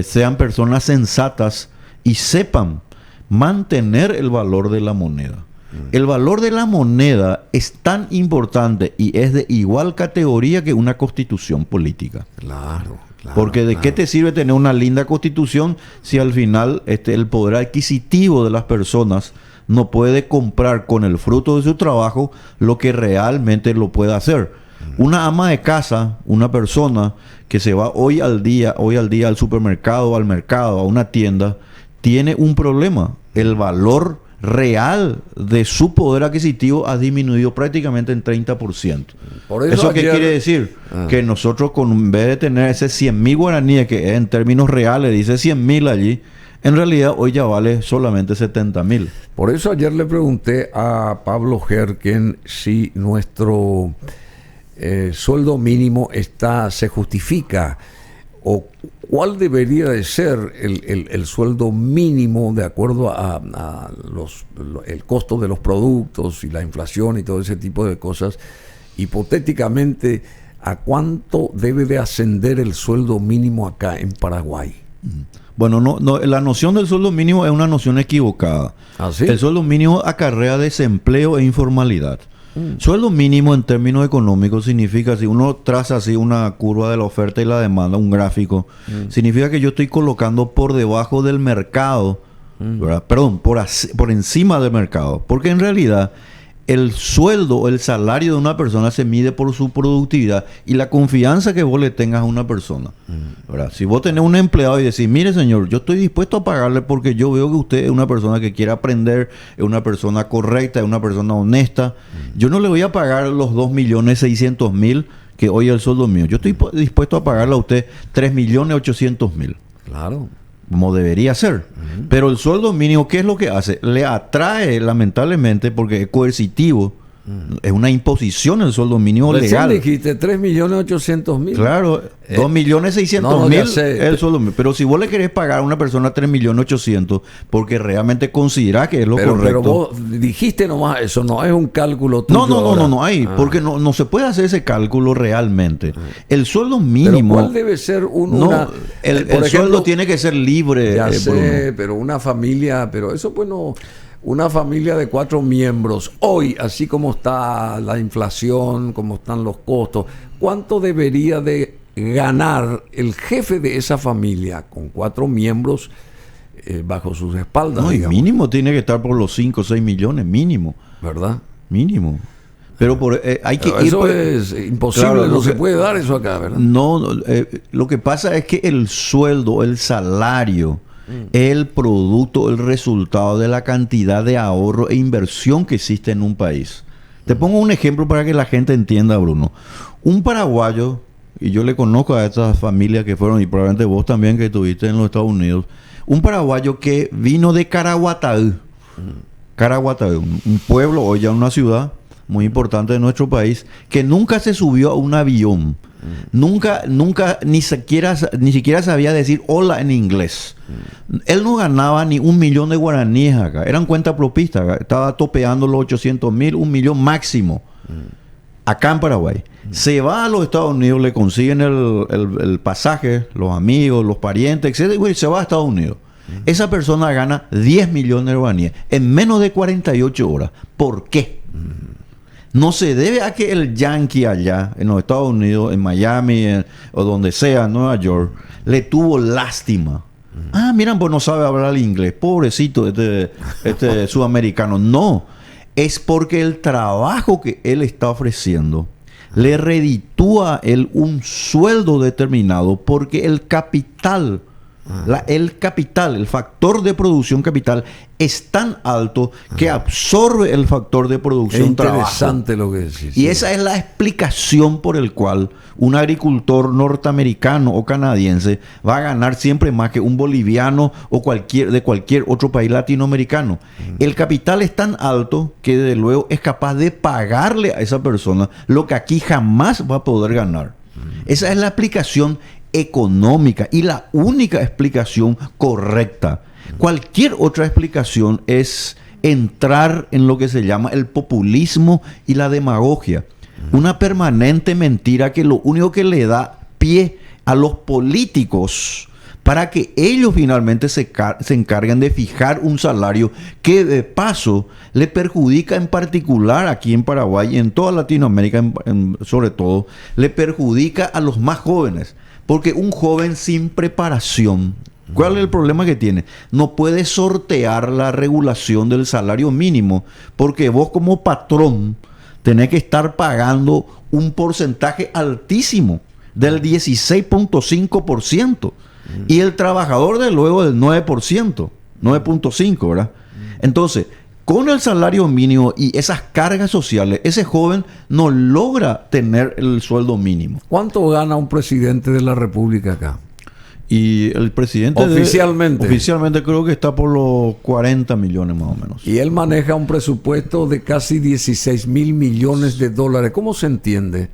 sean personas sensatas y sepan mantener el valor de la moneda. El valor de la moneda es tan importante y es de igual categoría que una constitución política. Claro. Porque ¿de qué te sirve tener una linda constitución si al final el poder adquisitivo de las personas no puede comprar con el fruto de su trabajo lo que realmente lo puede hacer? Una ama de casa, una persona que se va hoy al día al supermercado, al mercado, a una tienda, tiene un problema. El valor real de su poder adquisitivo ha disminuido prácticamente en 30%. Por ¿Eso qué quiere decir? Que nosotros, en vez de tener ese 100.000 guaraníes, que en términos reales dice 100.000 allí, en realidad hoy ya vale solamente 70.000. Por eso ayer le pregunté a Pablo Herken si nuestro sueldo mínimo se justifica, o cuál debería de ser el sueldo mínimo de acuerdo a el costo de los productos y la inflación y todo ese tipo de cosas. Hipotéticamente, ¿a cuánto debe de ascender el sueldo mínimo acá en Paraguay? Bueno, no, la noción del sueldo mínimo es una noción equivocada. ¿Ah, sí? El sueldo mínimo acarrea desempleo e informalidad. Sueldo mínimo en términos económicos significa, si uno traza así una curva de la oferta y la demanda, un gráfico, significa que yo estoy colocando por debajo del mercado, ¿verdad? Perdón, por encima del mercado. Porque en realidad el sueldo, el salario de una persona se mide por su productividad y la confianza que vos le tengas a una persona. ¿Verdad? Si vos tenés un empleado y decís, mire señor, yo estoy dispuesto a pagarle porque yo veo que usted es una persona que quiere aprender, es una persona correcta, es una persona honesta, yo no le voy a pagar los 2.600.000 que hoy es el sueldo mío. Yo estoy dispuesto a pagarle a usted 3.800.000. Claro. Como debería ser. Pero el sueldo mínimo, ¿qué es lo que hace? Le atrae, lamentablemente, porque es coercitivo, Es una imposición el sueldo mínimo Recién legal. dijiste 3.800.000. Claro, 2.600.000 no, ya sé. el sueldo mínimo. Pero si vos le querés pagar a una persona 3.800.000 porque realmente considerás que es lo correcto. Pero vos dijiste nomás eso, no es un cálculo tuyo. No hay, porque no se puede hacer ese cálculo realmente. El sueldo mínimo. ¿Pero cuál debe ser el por ejemplo, sueldo tiene que ser libre. Ya sé, Bruno. pero una familia, pero eso pues no. Una familia de 4 miembros, hoy, así como está la inflación, como están los costos, ¿cuánto debería de ganar el jefe de esa familia con 4 miembros bajo sus espaldas? No, y digamos? mínimo tiene que estar por los 5 o 6 millones, mínimo. ¿Verdad? Mínimo. Pero hay que Pero ir eso por- es imposible, Claro, no lo se que- puede dar eso acá, ¿verdad? No, lo que pasa es que el sueldo, el salario, es el producto, el resultado de la cantidad de ahorro e inversión que existe en un país. Te pongo un ejemplo para que la gente entienda, Bruno. Un paraguayo, y yo le conozco a estas familias que fueron, y probablemente vos también que estuviste en los Estados Unidos, un paraguayo que vino de Caraguatá, un pueblo, hoy ya una ciudad muy importante de nuestro país, que nunca se subió a un avión. Nunca, ni siquiera sabía decir hola en inglés. Él no ganaba ni 1.000.000 de guaraníes acá. Eran cuentas propistas. Acá. Estaba topeando los 800.000, 1.000.000 máximo. Acá en Paraguay. Se va a los Estados Unidos, le consiguen el pasaje, los amigos, los parientes, etc. Y se va a Estados Unidos. Esa persona gana 10 millones de guaraníes en menos de 48 horas. ¿Por qué? No se debe a que el yankee allá, en los Estados Unidos, en Miami, o donde sea, en Nueva York, le tuvo lástima. Miran, pues no sabe hablar inglés. Pobrecito este sudamericano. No, es porque el trabajo que él está ofreciendo le reditúa a él un sueldo determinado, porque el capital, el factor de producción capital es tan alto que absorbe el factor de Es producción trabajo. interesante lo que decís. Y esa es la explicación por el cual un agricultor norteamericano o canadiense va a ganar siempre más que un boliviano o de cualquier otro país latinoamericano. El capital es tan alto que desde luego es capaz de pagarle a esa persona lo que aquí jamás va a poder ganar. Esa es la explicación económica y la única explicación correcta. Cualquier otra explicación es entrar en lo que se llama el populismo y la demagogia. Una permanente mentira que lo único que le da pie a los políticos para que ellos finalmente se encarguen de fijar un salario que de paso le perjudica en particular aquí en Paraguay y en toda Latinoamérica sobre todo, le perjudica a los más jóvenes. Porque un joven sin preparación, ¿cuál es el problema que tiene? No puede sortear la regulación del salario mínimo, porque vos como patrón tenés que estar pagando un porcentaje altísimo del 16.5%. Y el trabajador de luego del 9%, 9.5%, ¿verdad? Entonces, con el salario mínimo y esas cargas sociales, ese joven no logra tener el sueldo mínimo. ¿Cuánto gana un presidente de la República acá? Y el presidente oficialmente creo que está por los 40 millones más o menos. Y él maneja un presupuesto de casi 16.000 millones de dólares. ¿Cómo se entiende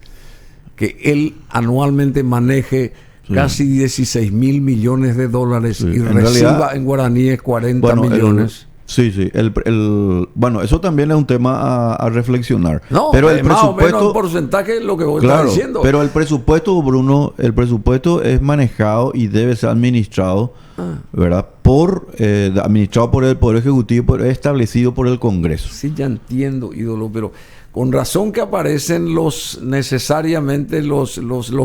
que él anualmente maneje casi 16.000 millones de dólares y reciba realidad, en guaraníes 40 millones? Sí. Bueno, eso también es un tema a reflexionar. No, pero el más o menos presupuesto, el porcentaje es lo que vos claro, estás diciendo. Pero el presupuesto, Bruno, el presupuesto es manejado y debe ser administrado, ¿verdad? Administrado por el Poder Ejecutivo, establecido por el Congreso. Sí, ya entiendo, ídolo, pero con razón que aparecen necesariamente los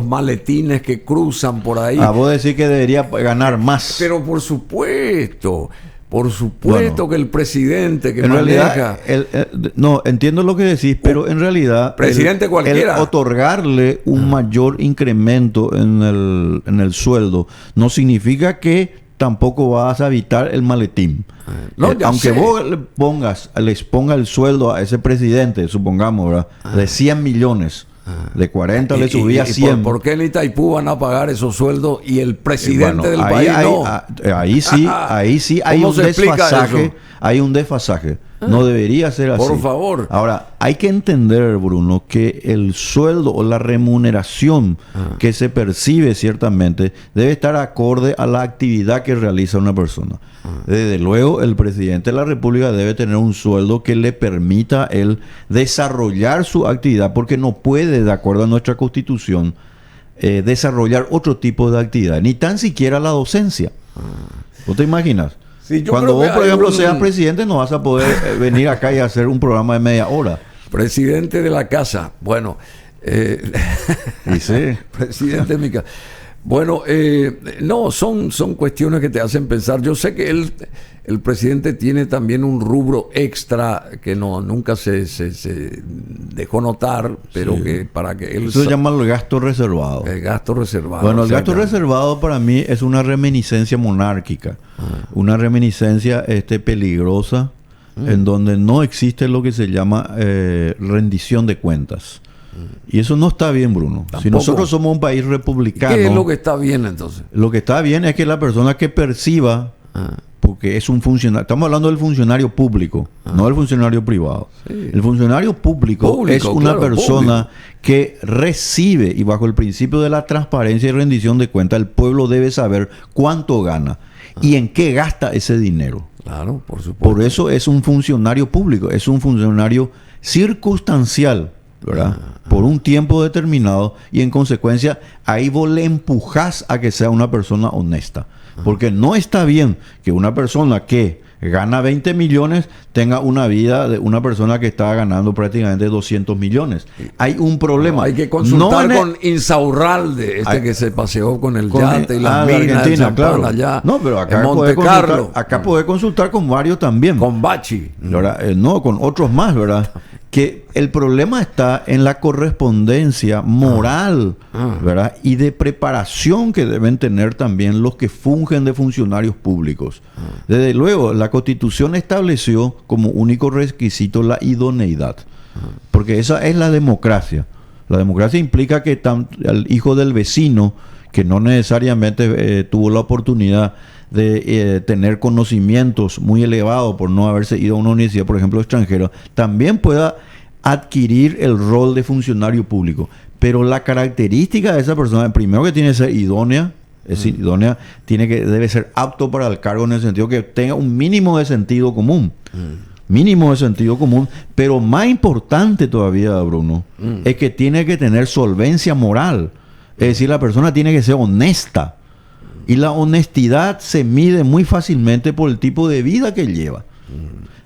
maletines que cruzan por ahí. Vos decís que debería ganar más. Pero por supuesto bueno, que el presidente que en maneja... realidad, no, entiendo lo que decís, pero en realidad... Presidente cualquiera. El otorgarle un mayor incremento en el sueldo no significa que tampoco vas a evitar el maletín. Aunque vos les ponga el sueldo a ese presidente, supongamos, ¿verdad? De 100 millones... De 40 le subía a 100. ¿Por qué en Itaipú van a pagar esos sueldos y el presidente del país no? Ahí sí hay un desfasaje. Hay un desfasaje. No debería ser así. Por favor. Ahora, hay que entender, Bruno, que el sueldo o la remuneración que se percibe ciertamente debe estar acorde a la actividad que realiza una persona. Desde luego, el presidente de la República debe tener un sueldo que le permita él desarrollar su actividad, porque no puede, de acuerdo a nuestra Constitución, desarrollar otro tipo de actividad, ni tan siquiera la docencia. ¿Vos te imaginas? Sí, cuando vos, por ejemplo, seas presidente, no vas a poder venir acá y hacer un programa de media hora. Presidente de la casa. Bueno, Y sí. presidente de mi casa. Bueno, no, son cuestiones que te hacen pensar. Yo sé que el presidente tiene también un rubro extra que nunca se dejó notar, pero Sí. que para que él... Eso se llama el gasto reservado. El gasto reservado. Bueno, el gasto exactamente. reservado para mí es una reminiscencia monárquica, una reminiscencia peligrosa, en donde no existe lo que se llama rendición de cuentas. Y eso no está bien, Bruno. Si Tampoco. nosotros somos un país republicano, ¿Qué es lo que está bien entonces? lo que está bien es que la persona que perciba, porque es un funcionario, estamos hablando del funcionario público, no del funcionario privado. Sí. El funcionario público es una claro, persona que recibe, y bajo el principio de la transparencia y rendición de cuentas, el pueblo debe saber cuánto gana y en qué gasta ese dinero. Claro, por supuesto. Por eso es un funcionario público, es un funcionario circunstancial, ¿verdad? Por un tiempo determinado, y en consecuencia ahí vos le empujás a que sea una persona honesta. Porque no está bien que una persona que gana 20 millones tenga una vida de una persona que está ganando prácticamente 200 millones. Hay un problema. No, hay que consultar No en con Insaurralde, que se paseó con el con yate y las de minas de champán claro. allá. No, pero acá en puede Monte Carlo. acá puede consultar con varios también. Con Bachi. ¿Verdad? No, con otros más, ¿verdad? Que el problema está en la correspondencia moral, ¿verdad? Y de preparación que deben tener también los que fungen de funcionarios públicos. Desde luego, la Constitución estableció como único requisito la idoneidad, porque esa es la democracia. La democracia implica que el hijo del vecino, que no necesariamente tuvo la oportunidad de tener conocimientos muy elevados por no haberse ido a una universidad, por ejemplo, extranjera, también pueda adquirir el rol de funcionario público. Pero la característica de esa persona, primero que tiene que ser idónea, es decir, idónea, debe ser apto para el cargo en el sentido que tenga un mínimo de sentido común. Mínimo de sentido común, pero más importante todavía, Bruno, es que tiene que tener solvencia moral. Es decir, la persona tiene que ser honesta. Y la honestidad se mide muy fácilmente por el tipo de vida que lleva.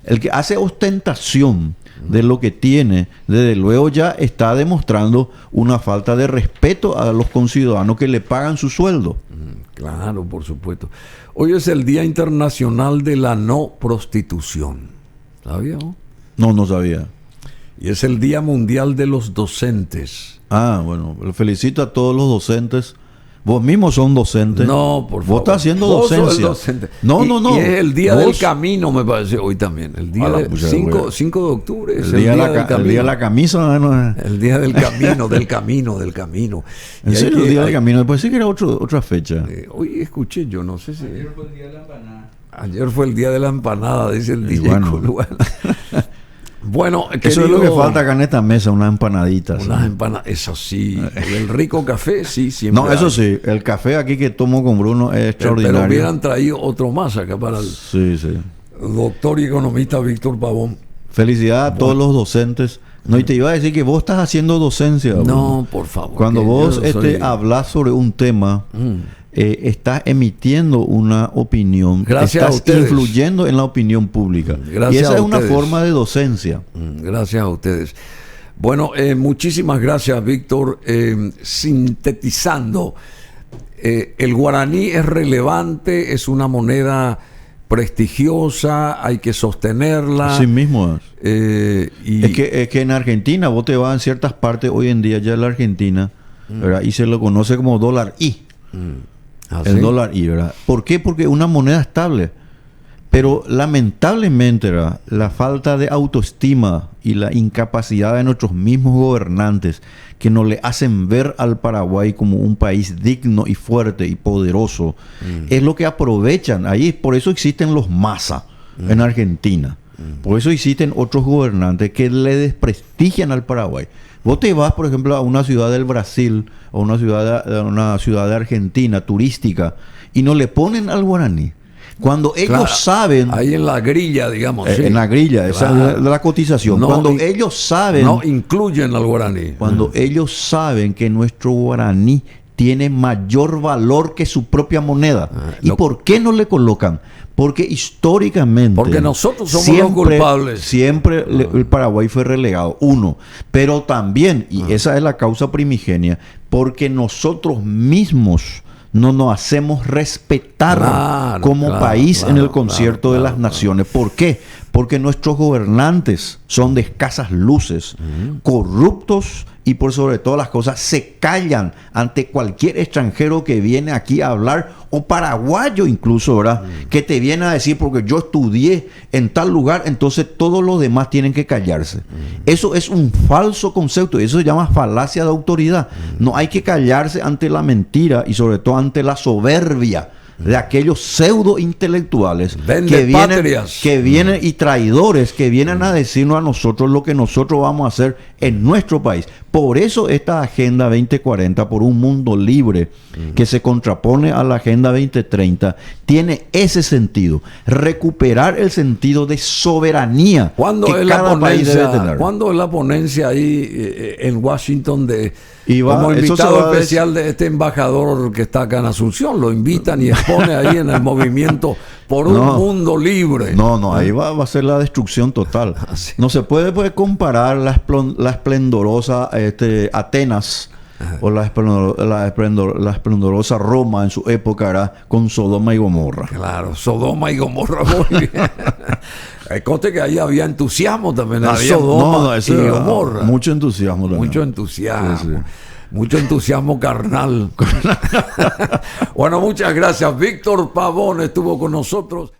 El que hace ostentación de lo que tiene, desde luego ya está demostrando una falta de respeto a los conciudadanos que le pagan su sueldo. Claro, por supuesto. Hoy es el Día Internacional de la No Prostitución. ¿Sabía? No, no sabía. Y es el Día Mundial de los Docentes. Ah, bueno, felicito a todos los docentes. Vos mismos son docentes. No, por favor. Vos estás haciendo Vos sos docencia. el docente. No, Y no. es el Día Vos- del Camino, me parece, hoy también. El día del 5 de octubre. Es El día, del el día camino. de la camisa. ¿No? El Día del Camino, del camino. En Y hay serio, que- el día del hay- camino. Después sí que era otra fecha. Hoy escuché, yo no sé si... Ayer fue el Día de la Empanada. Ayer fue el Día de la Empanada, dice el Y DJ bueno. Colual. Bueno, Eso es lo que falta acá en esta mesa, unas empanaditas. Unas empanadas, eso sí. El rico café, sí, siempre. No, eso hay. sí, el café aquí que tomo con Bruno es extraordinario. Pero hubieran traído otro más acá para el Sí. doctor y economista Víctor Pavón. Felicidad a todos los docentes. No, y te iba a decir que vos estás haciendo docencia. Bruno. No, por favor. Cuando que vos yo soy- hablas sobre un tema, estás emitiendo una opinión, Gracias a estás ustedes. influyendo en la opinión pública. Gracias y esa a es una ustedes. forma de docencia. Gracias a ustedes. Bueno, muchísimas gracias, Víctor. Sintetizando, el guaraní es relevante, es una moneda prestigiosa, hay que sostenerla. Así mismo es. Y Es que en Argentina, vos te vas en ciertas partes hoy en día ya en la Argentina, ¿verdad? Y se lo conoce como dólar I. ¿así? El dólar I, ¿verdad? ¿Por qué? Porque es una moneda estable. Pero lamentablemente, ¿verdad?, la falta de autoestima y la incapacidad de nuestros mismos gobernantes que no le hacen ver al Paraguay como un país digno y fuerte y poderoso es lo que aprovechan. Ahí por eso existen los masa en Argentina. Por eso existen otros gobernantes que le desprestigian al Paraguay. Vos te vas, por ejemplo, a una ciudad del Brasil o una ciudad de Argentina turística y no le ponen al guaraní. Cuando ellos saben... Ahí en la grilla, digamos. En la grilla, esa es la cotización. No, cuando ellos saben... No incluyen al guaraní. Cuando ellos saben que nuestro guaraní tiene mayor valor que su propia moneda. ¿Y por qué no le colocan? Porque históricamente... Porque nosotros somos los culpables. Siempre el Paraguay fue relegado, uno. Pero también, y esa es la causa primigenia, porque nosotros mismos no nos hacemos respetar como país en el concierto de las naciones. ¿Por qué? Porque nuestros gobernantes son de escasas luces, corruptos y por sobre todas las cosas se callan ante cualquier extranjero que viene aquí a hablar, o paraguayo incluso, ¿verdad? Que te viene a decir porque yo estudié en tal lugar, entonces todos los demás tienen que callarse. Eso es un falso concepto, eso se llama falacia de autoridad. No hay que callarse ante la mentira y sobre todo ante la soberbia de aquellos pseudo intelectuales que vienen y traidores que vienen a decirnos a nosotros lo que nosotros vamos a hacer en nuestro país. Por eso esta Agenda 2040 por un mundo libre que se contrapone a la Agenda 2030 tiene ese sentido, recuperar el sentido de soberanía que cada país debe tener. ¿Cuándo es la ponencia ahí en Washington como invitado especial de este embajador que está acá en Asunción? Lo invitan y expone ahí en el movimiento por un mundo libre. Ahí va a ser la destrucción total. No se puede comparar la esplendorosa Atenas o la esplendorosa Roma en su época era con Sodoma y Gomorra. Claro, Sodoma y Gomorra, muy bien. Conste que ahí había entusiasmo también en Sodoma y Gomorra. Mucho entusiasmo también. Mucho entusiasmo. Sí. Mucho entusiasmo carnal. Bueno, muchas gracias. Víctor Pavón estuvo con nosotros.